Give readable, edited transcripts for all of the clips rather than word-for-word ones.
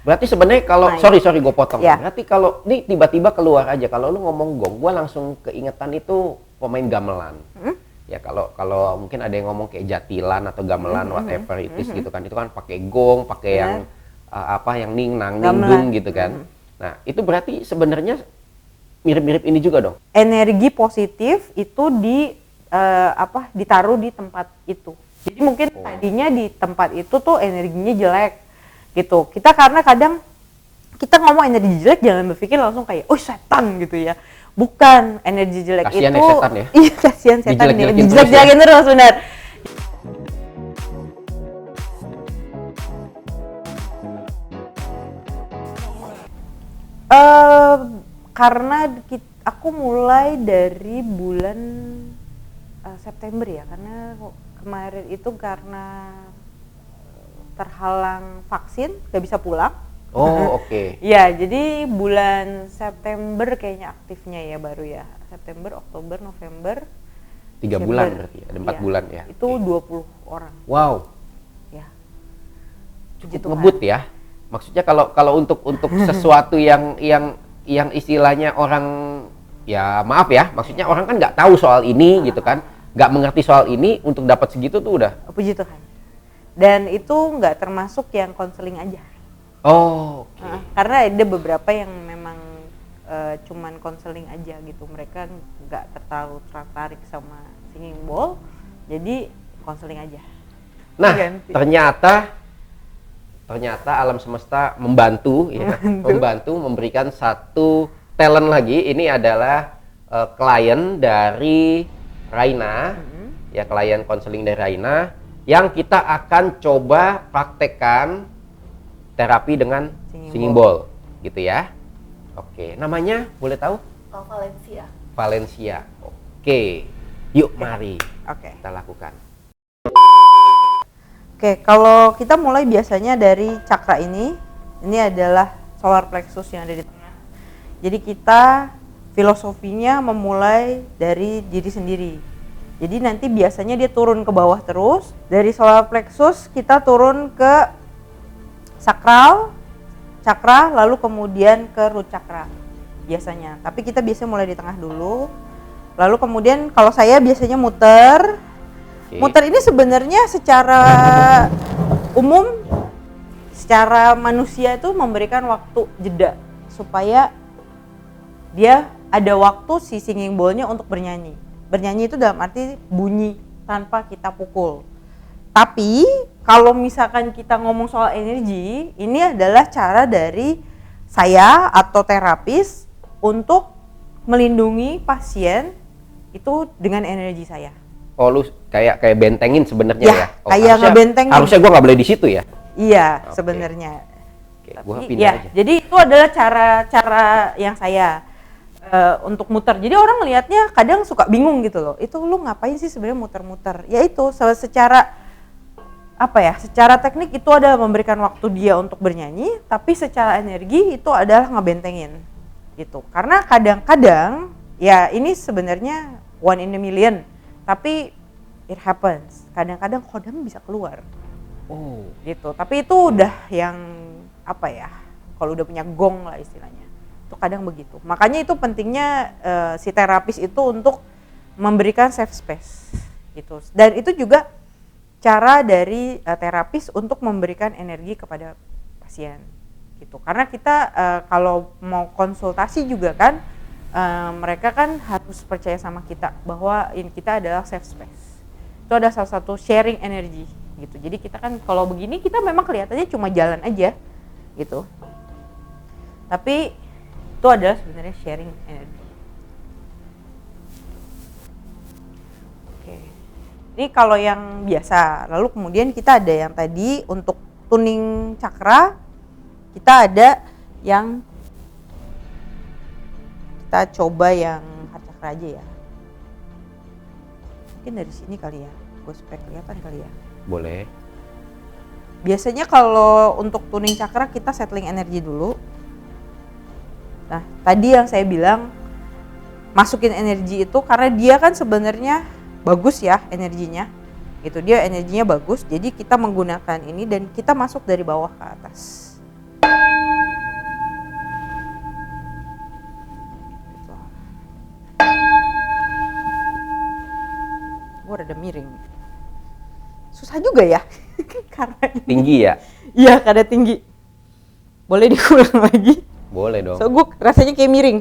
Berarti sebenarnya kalau Nah, sorry gue potong. ya. Berarti kalau ini tiba-tiba keluar aja, kalau lu ngomong gong, gua langsung keingetan itu pemain gamelan. Ya kalau mungkin ada yang ngomong kayak jatilan atau gamelan whatever it is gitu kan. Itu kan pakai gong, pakai yang apa yang ning nang ning dung gitu kan. Nah, itu berarti sebenarnya mirip-mirip ini juga dong. Energi positif itu ditaruh di tempat itu. Jadi mungkin tadinya di tempat itu tuh energinya jelek gitu. Kita karena kadang kita ngomong energi jelek jangan berpikir langsung kayak oh setan gitu ya. Bukan, energi jelek Kasian itu ya setan ya? Iya, kasihan setan nih. Dijelek-jelekin Dijelek-jelekin terus benar. Karena aku mulai dari bulan September ya, karena kemarin itu karena terhalang vaksin, gak bisa pulang. Oh, oke. Ya, jadi bulan September kayaknya aktifnya ya baru ya. September, Oktober, November. 3 bulan berarti, ada 4 bulan ya. Itu 20 orang. Wow. Ya. Cukup ngebut ya. Maksudnya kalau untuk sesuatu yang istilahnya orang ya maaf ya, maksudnya orang kan nggak tahu soal ini gitu kan, nggak mengerti soal ini untuk dapat segitu tuh udah. Puji Tuhan. Dan itu nggak termasuk yang konseling aja. Oh, oke. Karena ada beberapa yang memang cuman konseling aja gitu, mereka nggak terlalu tertarik sama singing bowl, jadi konseling aja. Nah, Ganti. ternyata alam semesta membantu ya, membantu memberikan satu talent lagi. Ini adalah klien dari Raina, ya klien konseling dari Raina yang kita akan coba praktekkan terapi dengan singing bowl gitu ya. Oke, namanya boleh tahu? Valencia. Valencia. Oke, yuk mari kita lakukan. Oke, kalau kita mulai biasanya dari cakra ini adalah solar plexus yang ada di tengah. Jadi kita filosofinya memulai dari diri sendiri. Jadi nanti biasanya dia turun ke bawah terus. Dari solar plexus kita turun ke sakral, cakra, lalu kemudian ke root cakra biasanya. Tapi kita biasanya mulai di tengah dulu. Lalu kemudian kalau saya biasanya muter. Muter ini sebenarnya secara umum, secara manusia itu memberikan waktu jeda supaya dia ada waktu si singing bowl-nya untuk bernyanyi. Bernyanyi itu dalam arti bunyi tanpa kita pukul. Tapi kalau misalkan kita ngomong soal energi, ini adalah cara dari saya atau terapis untuk melindungi pasien itu dengan energi saya. Oh, lu kayak bentengin sebenarnya ya? Oh, Kayak ngebentengin. Harusnya gua nggak boleh di situ ya? Iya, sebenarnya. Oke, gua pindah ya, aja. jadi itu adalah cara yang saya untuk muter. Jadi orang melihatnya kadang suka bingung gitu loh. Itu lu ngapain sih sebenarnya muter-muter? Ya itu secara secara teknik itu adalah memberikan waktu dia untuk bernyanyi, tapi secara energi itu adalah ngebentengin gitu. Karena kadang-kadang ya ini sebenarnya one in a million, tapi it happens. Kadang-kadang kodam bisa keluar. Oh, Gitu. Tapi itu udah yang kalau udah punya gong lah istilahnya. Itu kadang begitu. Makanya itu pentingnya si terapis itu untuk memberikan safe space gitu. Dan itu juga cara dari terapis untuk memberikan energi kepada pasien gitu. Karena kita kalau mau konsultasi juga kan mereka kan harus percaya sama kita bahwa ini kita adalah safe space. Itu ada salah satu sharing energi gitu. Jadi kita kan kalau begini kita memang kelihatannya cuma jalan aja gitu. Tapi itu adalah sebenarnya sharing energi. Ini kalau yang biasa, lalu kemudian kita ada yang tadi untuk tuning cakra, kita ada yang kita coba yang heart cakra aja ya. Mungkin dari sini kali ya, gue supaya kelihatan kali ya. boleh. Biasanya kalau untuk tuning cakra kita settling energi dulu. Nah, tadi yang saya bilang masukin energi itu karena dia kan sebenarnya bagus ya energinya, itu dia energinya bagus, jadi kita menggunakan ini dan kita masuk dari bawah ke atas. rada miring. Susah juga ya. Karena Tinggi ya? iya, kada tinggi. Boleh diulang lagi? Boleh dong. So gue rasanya kayak miring.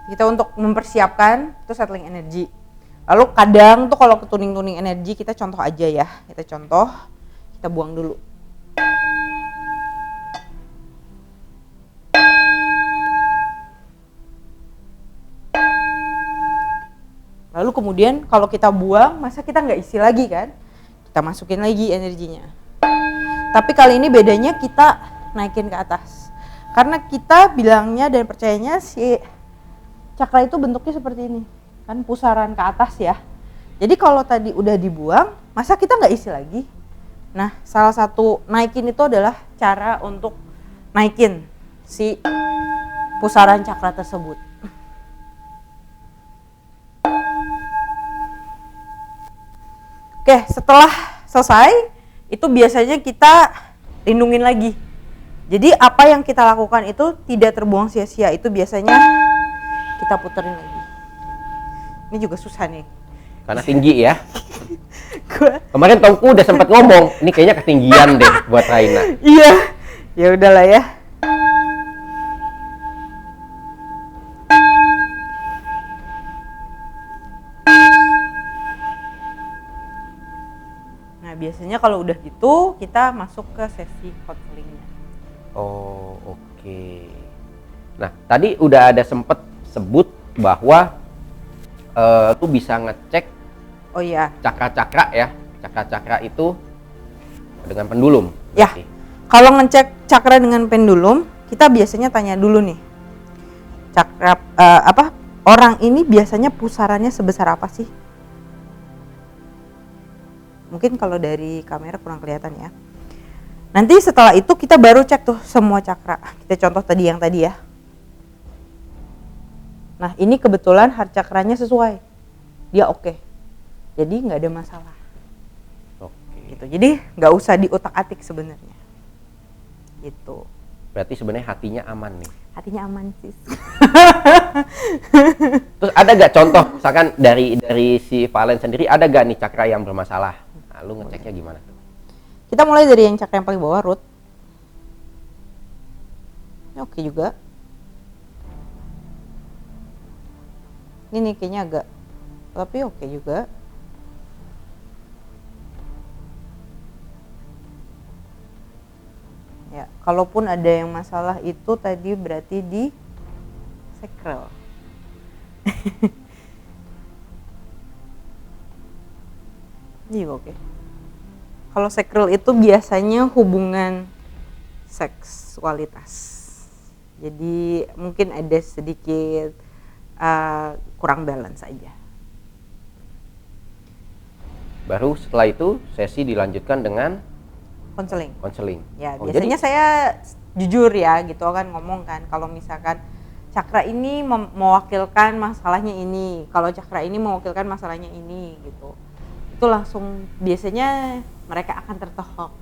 Kita untuk mempersiapkan itu settling energi. Lalu kadang tuh kalau ketuning-tuning energi kita contoh aja ya. Kita contoh, kita buang dulu. Lalu kemudian kalau kita buang, masa kita nggak isi lagi kan? Kita masukin lagi energinya. Tapi kali ini bedanya kita naikin ke atas. Karena kita bilangnya dan percayanya si cakra itu bentuknya seperti ini. Kan pusaran ke atas ya. Jadi kalau tadi udah dibuang, masa kita nggak isi lagi? Nah, salah satu naikin itu adalah cara untuk naikin si pusaran cakra tersebut. Oke, setelah selesai, itu biasanya kita lindungin lagi. Jadi apa yang kita lakukan itu tidak terbuang sia-sia, itu biasanya kita puterin lagi. Ini juga susah nih. Karena tinggi ya. Gua Kemarin Tongku udah sempat ngomong, ini kayaknya ketinggian deh buat Raina. iya, ya udahlah ya. Nah biasanya kalau udah gitu kita masuk ke sesi counselingnya. Oh, oke. Nah, tadi udah ada sempet sebut bahwa tuh bisa ngecek Oh iya. cakra-cakra ya. Cakra-cakra itu dengan pendulum. Ya. Berarti. Kalau ngecek cakra dengan pendulum, kita biasanya tanya dulu nih. Cakra orang ini biasanya pusarannya sebesar apa sih? Mungkin kalau dari kamera kurang kelihatan ya. Nanti setelah itu kita baru cek tuh semua cakra. Kita contoh tadi yang tadi ya. Nah ini kebetulan heart cakranya sesuai. Dia oke. Jadi nggak ada masalah. Oke. Gitu. Jadi nggak usah diutak-atik sebenarnya. Gitu. Berarti sebenarnya hatinya aman nih. Hatinya aman sih. Terus ada gak contoh misalkan dari si Valen sendiri ada gak nih cakra yang bermasalah? Nah, lu ngeceknya gimana tuh? Kita mulai dari yang cakra yang paling bawah, root. Ini oke juga. Ini nih kayaknya agak, tapi oke juga. Ya, kalaupun ada yang masalah itu tadi berarti di sacral. Ini juga oke. Kalau sacral itu biasanya hubungan seksualitas. Jadi mungkin ada sedikit kurang balance aja. Baru setelah itu sesi dilanjutkan dengan Konseling. Ya, Oh, biasanya saya jujur ya gitu kan ngomong kan kalau misalkan cakra ini mewakilkan masalahnya ini, kalau cakra ini mewakilkan masalahnya ini gitu. Itu langsung biasanya mereka akan tertohok.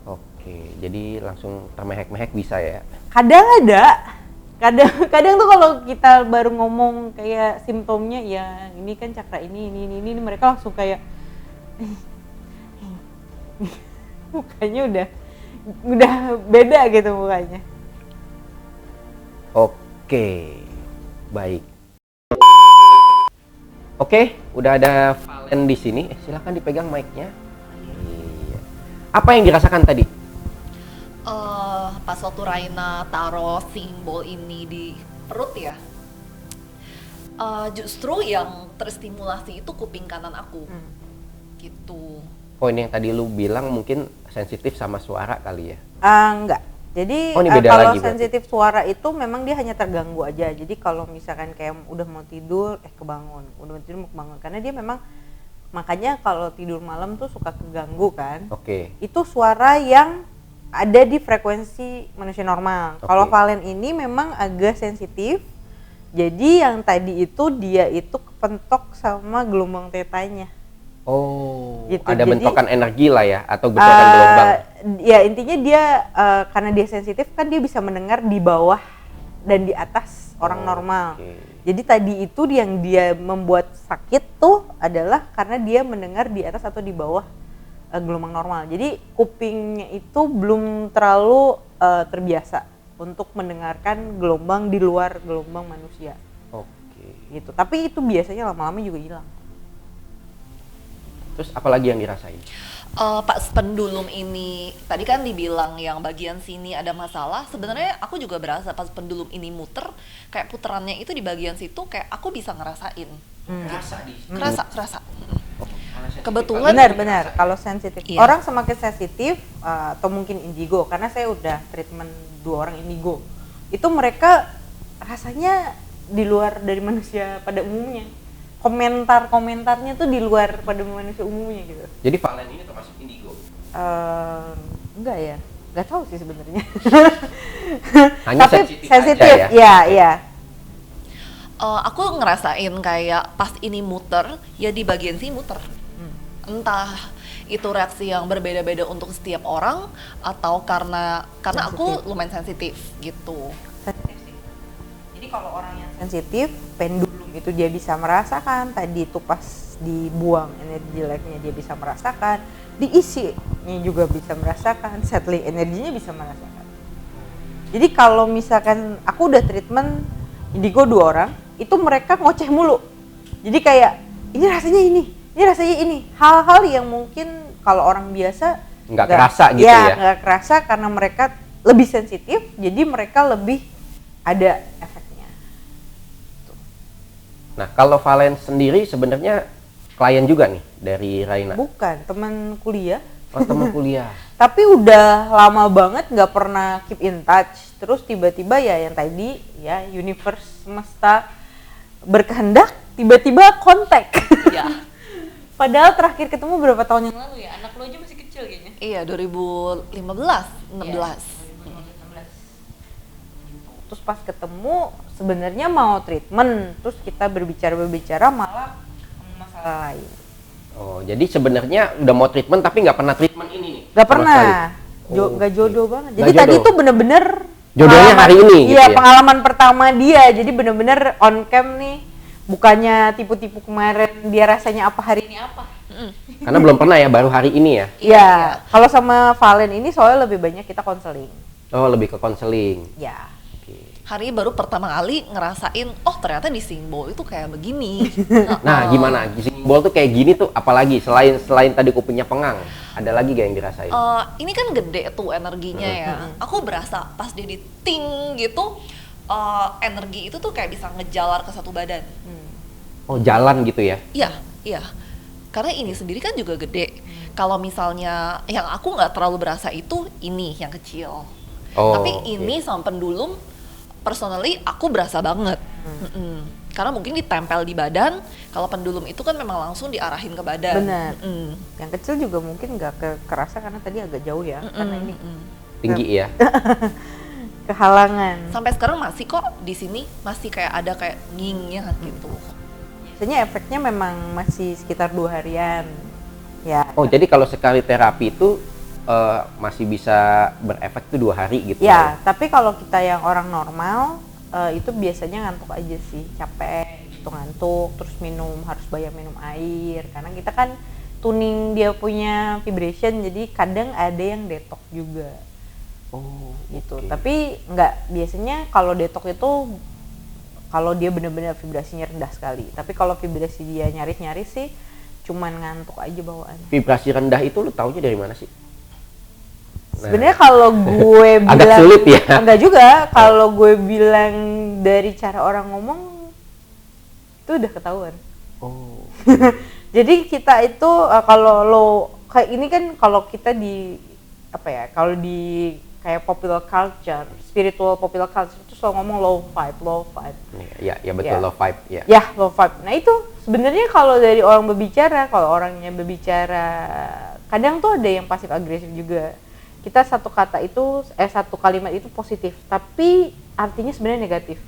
Oke, jadi langsung termehek-mehek bisa ya? Kadang ada, kadang tuh kalau kita baru ngomong kayak simptomnya ya ini kan cakra ini mereka langsung kayak mukanya udah beda gitu mukanya. Oke, baik. Oke, udah ada Valen di sini. Silakan dipegang mic-nya. Iya. Apa yang dirasakan tadi? Pas waktu Raina taruh simbol ini di perut ya, justru yang terstimulasi itu kuping kanan aku, gitu. Poin yang tadi lu bilang mungkin sensitif sama suara kali ya? Enggak. Jadi Oh, ini beda kalau lagi berarti. sensitif suara itu memang dia hanya terganggu aja. Jadi kalau misalkan kayak udah mau tidur, kebangun, udah mau tidur mau kebangun, karena dia memang makanya kalau tidur malam tuh suka keganggu kan. Oke. Itu suara yang ada di frekuensi manusia normal. Oke. Kalau Valen ini memang agak sensitif. Jadi yang tadi itu dia itu kepentok sama gelombang tetanya. Oh, Gitu, ada jadi- bentrokan energi lah ya, atau bentrokan gelombang. Ya intinya dia karena dia sensitif kan dia bisa mendengar di bawah dan di atas orang normal. Oke. Jadi tadi itu yang dia membuat sakit tuh adalah karena dia mendengar di atas atau di bawah gelombang normal. Jadi kupingnya itu belum terlalu terbiasa untuk mendengarkan gelombang di luar gelombang manusia Oke. gitu. Tapi itu biasanya lama-lama juga hilang. Terus apa lagi yang dirasain? Pas pendulum ini tadi kan dibilang yang bagian sini ada masalah. Sebenarnya aku juga berasa pas pendulum ini muter, kayak puterannya itu di bagian situ kayak aku bisa ngerasain. Kerasa di Kerasa. Kebetulan Benar-benar kalau sensitif. Iya. Orang semakin sensitif atau mungkin indigo karena saya udah treatment 2 orang indigo. Itu mereka rasanya di luar dari manusia pada umumnya. Komentarnya tuh di luar pada manusia umumnya gitu. Jadi Valen ini termasuk indigo. Enggak ya. Enggak tahu sih sebenarnya. Hanya Tapi sensitif sensitif. aja ya? Iya. aku ngerasain kayak pas ini muter, ya di bagian sini muter. Entah itu reaksi yang berbeda-beda untuk setiap orang atau karena aku Sensitif. lumayan sensitif gitu. Sensitif sih. Jadi kalau orang yang sensitif, pendulum itu dia bisa merasakan. Tadi itu pas dibuang energi jeleknya dia bisa merasakan, diisinya juga bisa merasakan, settling energinya bisa merasakan. Jadi kalau misalkan aku udah treatment indigo 2 orang, itu mereka ngoceh mulu. Jadi kayak ini rasanya ini rasanya ini. Hal-hal yang mungkin kalau orang biasa Nggak kerasa gitu ya? Nggak kerasa karena mereka lebih sensitif, jadi mereka lebih ada efeknya. Nah, kalau Valen sendiri sebenarnya klien juga nih dari Raina. Bukan, teman kuliah. Oh, teman kuliah. Tapi udah lama banget nggak pernah keep in touch. Terus tiba-tiba ya yang tadi ya universe semesta berkehendak tiba-tiba kontak. Ya. Padahal terakhir ketemu berapa tahun yang lalu ya? Anak lo aja masih kecil kayaknya. Iya, 2015, 16. Terus pas ketemu sebenarnya mau treatment, terus kita berbicara malah masalah lain. Oh, jadi sebenarnya udah mau treatment tapi nggak pernah treatment ini nih? Gak sama pernah, sekali? nggak Oke. jodoh banget. Nggak Jadi tadi jodoh. tuh bener-bener Jodohnya hari ini gitu Iya, ya? pengalaman pertama dia. Jadi bener-bener on cam nih, bukannya tipu-tipu kemarin dia rasanya apa hari ini apa. Karena belum pernah ya, baru hari ini ya? Iya, kalau sama Valen ini soalnya lebih banyak kita konseling. Oh, lebih ke konseling. Ya. Oke. Hari ini baru pertama kali ngerasain, oh ternyata di simbol itu kayak begini. Nah, gimana? Simbol tuh kayak gini tuh, apalagi selain tadi kupingnya pengang, ada lagi gak yang dirasain? Ini kan gede tuh energinya ya. Aku berasa pas dia di ting gitu, energi itu tuh kayak bisa ngejalar ke satu badan. Oh, jalan gitu ya? Iya. Karena ini sendiri kan juga gede. Kalau misalnya yang aku nggak terlalu berasa itu ini yang kecil. Oh, Tapi ini sama pendulum, personally aku berasa banget. Karena mungkin ditempel di badan. Kalau pendulum itu kan memang langsung diarahin ke badan. Benar. Yang kecil juga mungkin nggak kerasa karena tadi agak jauh ya, karena ini Tinggi ya? kehalangan. Sampai sekarang masih kok di sini masih kayak ada kayak ngingnya gitu. Biasanya efeknya memang masih sekitar 2 harian. Ya. Oh, jadi kalau sekali terapi itu masih bisa berefek tuh 2 hari gitu? Ya, tapi kalau kita yang orang normal itu biasanya ngantuk aja sih, capek, itu ngantuk, terus harus banyak minum air karena kita kan tuning dia punya vibration, jadi kadang ada yang detox juga. Oh, Gitu. oke. Tapi biasanya kalau detox itu kalau dia benar-benar vibrasinya rendah sekali. Tapi kalau vibrasi dia nyaris-nyaris sih cuman ngantuk aja bawaannya. Vibrasi rendah itu lu taunya dari mana sih? Sebenarnya kalau gue bilang Agak sulit ya? Enggak juga, kalau gue bilang dari cara orang ngomong itu udah ketahuan. Oh. Jadi kita itu kalau lo kayak ini kan kalau kita di apa ya? Kalau di kayak popular culture, spiritual popular culture itu selalu ngomong low vibe. Ya betul, Ya. low vibe ya. Ya, low vibe. Nah itu sebenarnya kalau dari orang berbicara, kalau orangnya berbicara, kadang tuh ada yang pasif agresif juga. Kita satu kalimat itu positif, tapi artinya sebenarnya negatif.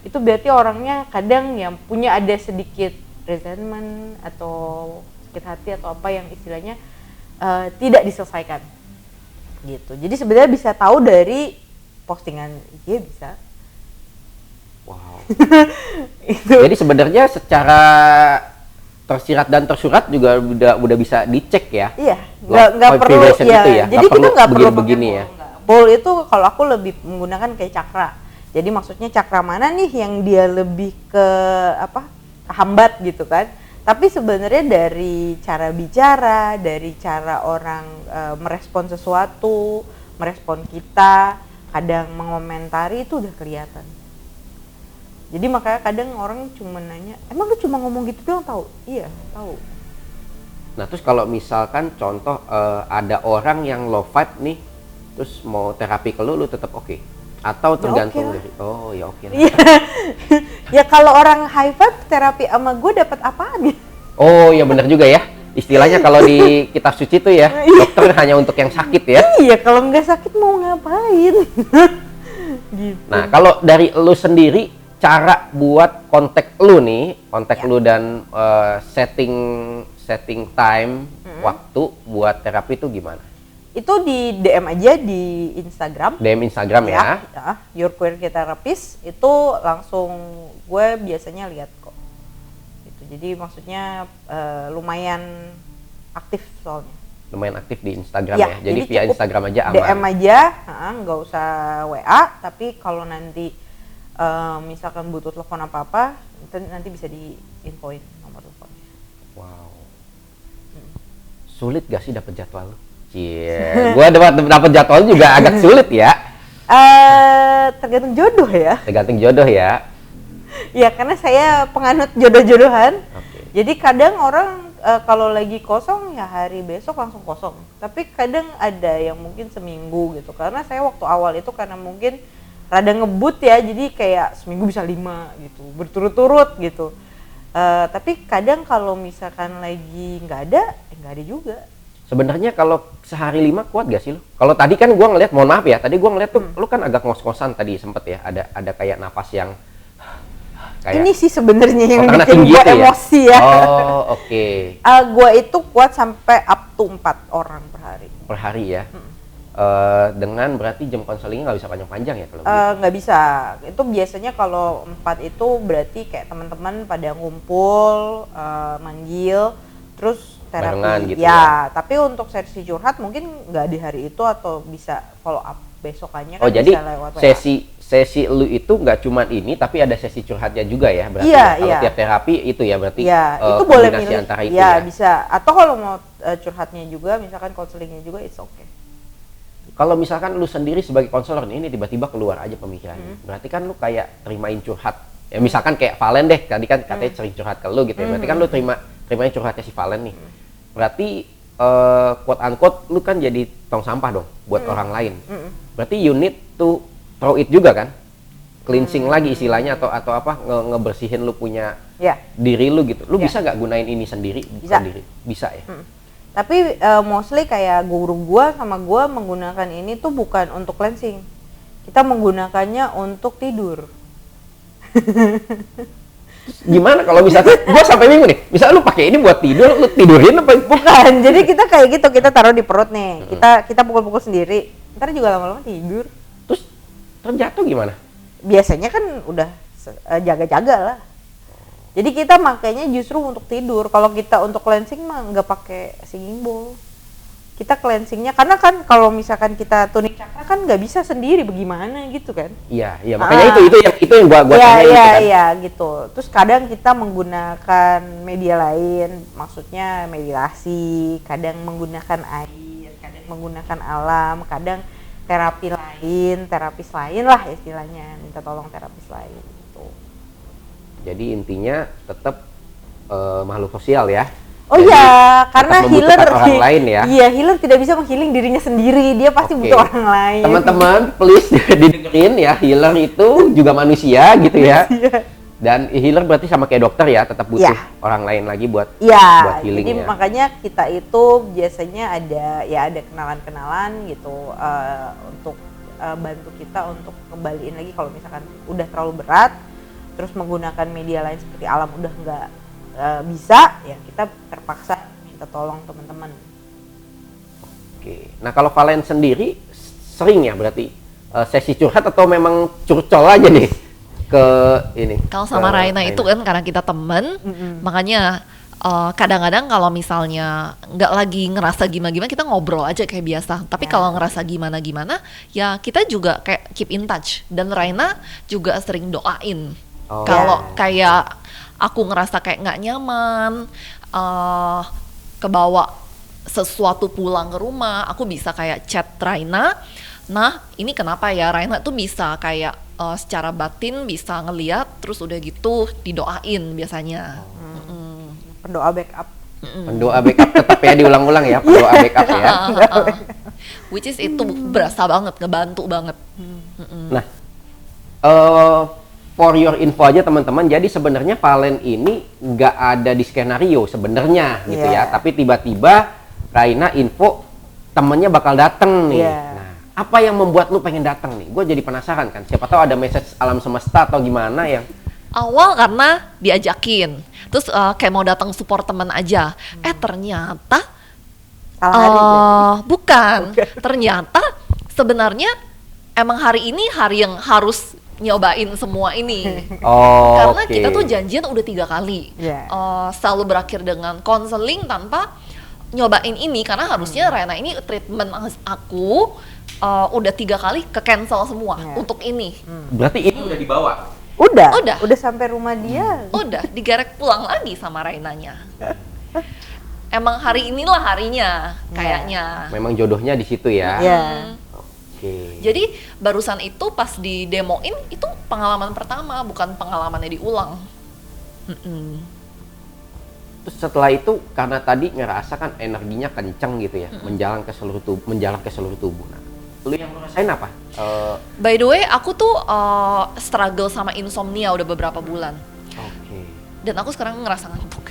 Itu berarti orangnya kadang yang punya ada sedikit resentment atau sakit hati atau apa yang istilahnya tidak diselesaikan gitu. Jadi sebenarnya bisa tahu dari postingan IG bisa. Wow. Itu. Jadi sebenarnya secara tersirat dan tersurat juga udah bisa dicek ya. Iya, nggak perlu Vibration ya. itu ya. Jadi kita nggak perlu begini pakai ya. bowl itu kalau aku lebih menggunakan kayak cakra. Jadi maksudnya cakra mana nih yang dia lebih ke apa? Hambat gitu kan. Tapi sebenarnya dari cara bicara, dari cara orang merespon sesuatu, merespon kita, kadang mengomentari itu udah kelihatan. Jadi makanya kadang orang cuma nanya, emang lu cuma ngomong gitu doang tahu? Iya, tahu. Nah terus kalau misalkan contoh ada orang yang low vibe nih, terus mau terapi ke lu tetap oke? Atau tergantung oke lah. dari, oh ya oke lah. Iya. Ya kalau orang high vibe terapi sama gue dapat apaan ya? Oh ya benar juga ya. Istilahnya kalau di kitab suci tuh ya, dokter hanya untuk yang sakit ya. Iya, kalau nggak sakit mau ngapain? Gitu. Nah kalau dari lu sendiri, cara buat kontak lu nih, kontak Ya. lu dan setting time waktu buat terapi itu gimana? Itu di DM aja di Instagram. DM Instagram ya. Your Queer Therapist itu langsung gue biasanya lihat kok. Gitu. Jadi maksudnya lumayan aktif soalnya. Lumayan aktif di Instagram Ya, ya. Jadi via cukup Instagram aja aman. DM aja, nggak usah WA. Tapi kalau nanti misalkan butuh telepon apa-apa, nanti bisa diinfoin nomor teleponnya. Wow. Sulit gak sih dapet jadwal? Cie, gua dapat jadwal juga agak sulit ya. Tergantung jodoh ya. Tergantung jodoh ya. Ya karena saya penganut jodoh-jodohan. Oke. Jadi kadang orang kalau lagi kosong ya hari besok langsung kosong. Tapi kadang ada yang mungkin seminggu gitu. Karena saya waktu awal itu karena mungkin rada ngebut ya. Jadi kayak seminggu bisa 5 gitu, berturut-turut gitu. Tapi kadang kalau misalkan lagi nggak ada juga. Sebenarnya kalau sehari 5 kuat gak sih lu? Kalau tadi kan gua ngeliat, mohon maaf ya, tadi gua ngeliat tuh lu kan agak ngos-ngosan tadi sempet ya, ada kayak napas yang kayak Ini sih sebenarnya yang karena bikin tinggi gue itu ya? emosi ya. Oh, oke. Gue itu kuat sampai up to 4 orang per hari. Per hari ya. Dengan berarti jam konselingnya nggak bisa panjang-panjang ya kalau gitu? Nggak bisa. Itu biasanya kalau 4 itu berarti kayak teman-teman pada ngumpul, manggil, terus terapi. Barengan gitu ya. Tapi untuk sesi curhat mungkin nggak di hari itu atau bisa follow up besokannya kan jadi bisa lewat WA. sesi lu itu nggak cuma ini tapi ada sesi curhatnya juga ya berarti Iya, ya? Kalau iya. tiap terapi itu ya berarti Ya, itu boleh kombinasi milih. antara itu Ya, ya. bisa. Atau kalau mau curhatnya juga, misalkan konselingnya juga, it's okay. Kalau misalkan lu sendiri sebagai konselor nih, ini tiba-tiba keluar aja pemikirannya, berarti kan lu kayak terimain curhat. Ya misalkan kayak Valen deh, tadi kan katanya sering curhat ke lu gitu ya. Berarti kan lu terimain curhatnya si Valen nih. Berarti quote unquote lu kan jadi tong sampah dong buat orang lain. Berarti you need to throw it juga kan? Cleansing lagi istilahnya atau apa ngebersihin lu punya Ya. diri lu gitu. Lu Ya. bisa nggak gunain ini sendiri? Bisa. Sendiri? Bisa ya? Tapi mostly kayak guru gua sama gua menggunakan ini tuh bukan untuk cleansing. Kita menggunakannya untuk tidur. Gimana kalau misalnya gua sampai bingung nih, misalnya lu pakai ini buat tidur, lu tidurin apa? Bukan. Jadi kita kayak gitu, kita taruh di perut nih. Kita pukul-pukul sendiri. Ntar juga lama-lama tidur. Terus terjatuh gimana? Biasanya kan udah jaga-jaga lah. Jadi kita makanya justru untuk tidur. Kalau kita untuk cleansing mah nggak pakai singing bowl. Kita cleansingnya karena kan kalau misalkan kita tuning cakra kan nggak bisa sendiri bagaimana gitu kan. Iya, makanya itu yang gua Iya, tanyain iya, gitu kan. iya gitu. Terus kadang kita menggunakan media lain, maksudnya meditasi, kadang menggunakan air, kadang menggunakan alam, kadang terapi lain, terapis lain lah istilahnya, minta tolong terapis lain gitu. Jadi intinya tetap makhluk sosial ya. Oh Jadi, iya, karena tetap healer membutuhkan orang lain ya. Iya, healer tidak bisa menghealing dirinya sendiri, dia pasti Oke. butuh orang lain. Teman-teman, please didengerin ya, healer itu juga manusia gitu ya. Dan healer berarti sama kayak dokter ya, tetap butuh Iya. orang lain lagi buat Iya, healing jadi ya. makanya kita itu biasanya ada kenalan-kenalan gitu untuk bantu kita untuk kembaliin lagi kalau misalkan udah terlalu berat, terus menggunakan media lain seperti alam udah nggak bisa, ya kita terpaksa kita tolong teman-teman. Oke. Nah kalau Valen sendiri sering ya berarti sesi curhat atau memang curcol aja nih ke ini? Kalau sama ke Raina itu kan karena kita temen, makanya kadang-kadang kalau misalnya nggak lagi ngerasa gimana-gimana, kita ngobrol aja kayak biasa. Tapi kalau ngerasa gimana-gimana, ya kita juga kayak keep in touch. Dan Raina juga sering doain. Kalau kayak aku ngerasa kayak nggak nyaman, kebawa sesuatu pulang ke rumah, aku bisa kayak chat Raina. Nah, ini kenapa ya? Raina tuh bisa kayak secara batin bisa ngeliat, terus udah gitu didoain biasanya. Pendoa backup. Pendoa backup tetap ya diulang-ulang ya, pendoa backup ya. Which is itu berasa banget, ngebantu banget. Nah, for your info aja teman-teman, jadi sebenarnya Valen ini nggak ada di skenario sebenarnya gitu ya, tapi tiba-tiba Raina info temennya bakal dateng nih. Nah, apa yang membuat lu pengen datang nih? Gue jadi penasaran kan, siapa tahu ada message alam semesta atau gimana yang awal karena diajakin, terus kayak mau datang support teman aja. Ternyata bukan. Ternyata sebenarnya emang hari ini hari yang harus nyobain semua ini. Karena kita tuh janjian udah 3 kali. Selalu berakhir dengan konseling tanpa nyobain ini, karena harusnya Raina ini treatment aku udah 3 kali ke cancel semua untuk ini. Berarti ini udah dibawa. Udah sampai rumah dia. Udah digerek pulang lagi sama Rainanya. Emang hari inilah harinya kayaknya. Memang jodohnya di situ ya. Oke. Jadi barusan itu pas di demoin itu pengalaman pertama, bukan pengalamannya diulang. Terus setelah itu karena tadi ngerasa kan energinya kenceng gitu ya, menjalar ke seluruh tubuh. Nah, lu yang ngerasain apa? By the way, aku tuh struggle sama insomnia udah beberapa bulan. Oke. Dan aku sekarang ngerasa ngantuk.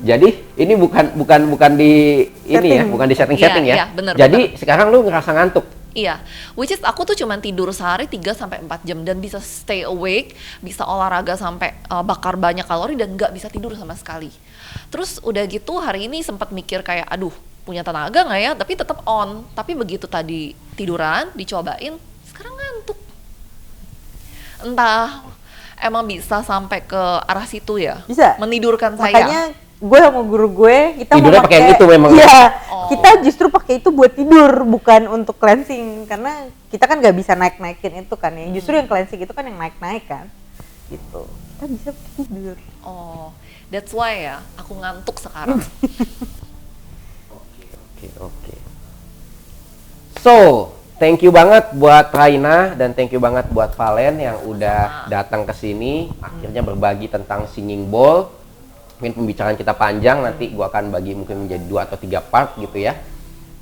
Jadi ini bukan di ini ya, bukan di setting ya. Iya, bener, jadi sekarang lu ngerasa ngantuk. Iya, which is aku tuh cuman tidur sehari 3-4 jam dan bisa stay awake, bisa olahraga sampai bakar banyak kalori dan nggak bisa tidur sama sekali. Terus udah gitu hari ini sempat mikir kayak aduh punya tenaga nggak ya, tapi tetap on. Tapi begitu tadi tiduran dicobain, sekarang ngantuk. Entah emang bisa sampai ke arah situ ya? Bisa. Menidurkan saya. Makanya gue sama guru gue kita tidurnya mau pakai yang itu memang. Iya. Kita justru pakai itu buat tidur, bukan untuk cleansing, karena kita kan nggak bisa naik-naikin itu kan ya. Justru yang cleansing itu kan yang naik-naik kan. Gitu. Kita bisa tidur. Oh, that's why ya aku ngantuk sekarang. Oke. So, thank you banget buat Raina dan thank you banget buat Valen yang udah datang ke sini, akhirnya berbagi tentang singing bowl. Mungkin pembicaraan kita panjang, nanti gua akan bagi mungkin menjadi 2 atau 3 part gitu ya.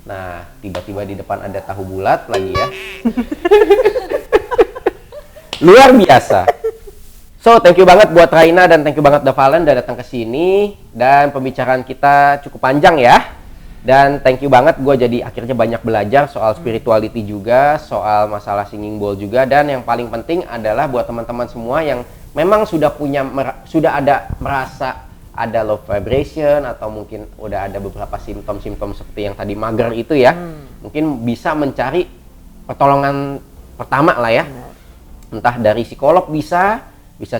Nah, tiba-tiba di depan ada tahu bulat lagi ya. Luar biasa. So, thank you banget buat Raina dan thank you banget buat Valen udah datang ke sini dan pembicaraan kita cukup panjang ya. Dan thank you banget, gue jadi akhirnya banyak belajar soal spirituality juga, soal masalah singing bowl juga, dan yang paling penting adalah buat teman-teman semua yang memang sudah merasa ada low vibration atau mungkin udah ada beberapa simptom-simptom seperti yang tadi mager itu ya, mungkin bisa mencari pertolongan pertama lah ya, entah dari psikolog bisa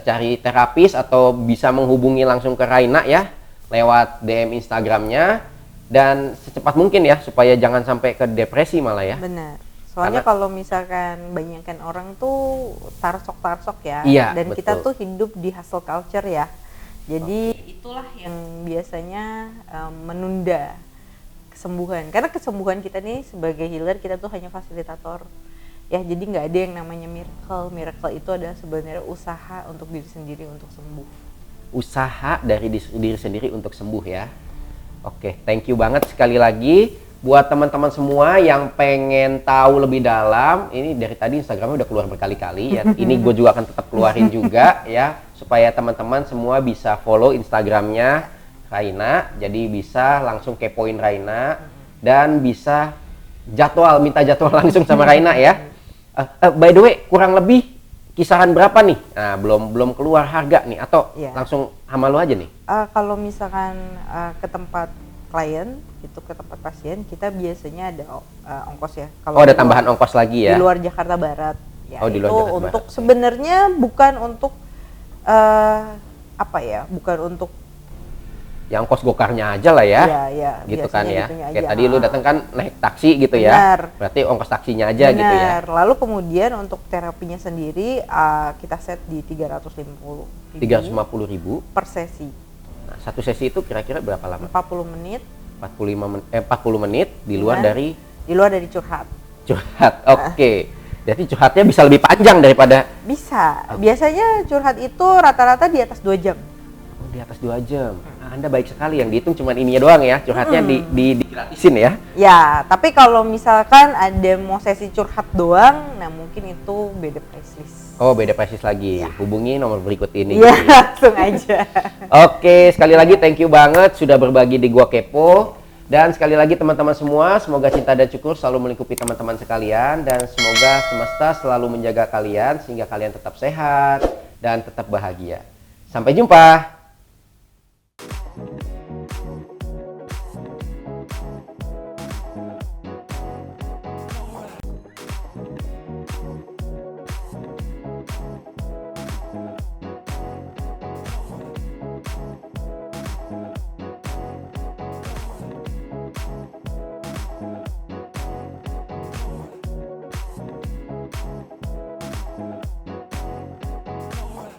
cari terapis atau bisa menghubungi langsung ke Raina ya lewat DM Instagramnya. Dan secepat mungkin ya supaya jangan sampai ke depresi malah ya. Benar. Soalnya kalau misalkan banyakkan orang tuh tarsok ya. Iya, dan betul. kita tuh hidup di hustle culture ya. Jadi itulah yang biasanya menunda kesembuhan. Karena kesembuhan kita nih sebagai healer kita tuh hanya fasilitator. Ya, jadi nggak ada yang namanya miracle. Miracle itu adalah sebenarnya usaha untuk diri sendiri untuk sembuh. Usaha dari diri sendiri untuk sembuh ya. Oke, thank you banget sekali lagi buat teman-teman semua yang pengen tahu lebih dalam. Ini dari tadi Instagramnya udah keluar berkali-kali ya. Ini gue juga akan tetap keluarin juga ya, supaya teman-teman semua bisa follow Instagramnya Raina. Jadi bisa langsung kepoin Raina dan bisa minta jadwal langsung sama Raina ya. By the way, kurang lebih kisaran berapa nih? Nah, belum keluar harga nih atau langsung sama lu aja nih? Kalau misalkan ke tempat klien, itu ke tempat pasien, kita biasanya ada ongkos ya. Kalau ada tambahan ongkos lagi ya? Di luar Jakarta Barat. Ya, di luar itu Jakarta untuk Barat. sebenarnya bukan untuk bukan untuk ya ongkos gokarnya aja lah ya, ya gitu kan ya. Kayak aja. tadi lu datang kan naik taksi gitu ya, Benar. berarti ongkos taksinya aja gitu ya. Lalu kemudian untuk terapinya sendiri kita set di 350.000 per sesi. Nah, satu sesi itu kira-kira berapa lama? 40 menit. 40 menit di luar dari curhat. Oke. Jadi curhatnya bisa lebih panjang daripada bisa. Biasanya curhat itu rata-rata di atas 2 jam. Di atas 2 jam. Nah, Anda baik sekali, yang dihitung cuma ininya doang ya, curhatnya di gratisin ya. Ya, tapi kalau misalkan ada mau sesi curhat doang, nah mungkin itu beda price list. Oh, beda price list lagi. Ya. Hubungi nomor berikut ini. Iya, gitu ya. langsung aja. Oke, sekali lagi thank you banget sudah berbagi di Gua Kepo. Dan sekali lagi teman-teman semua, semoga cinta dan syukur selalu melingkupi teman-teman sekalian, dan semoga semesta selalu menjaga kalian sehingga kalian tetap sehat dan tetap bahagia. Sampai jumpa.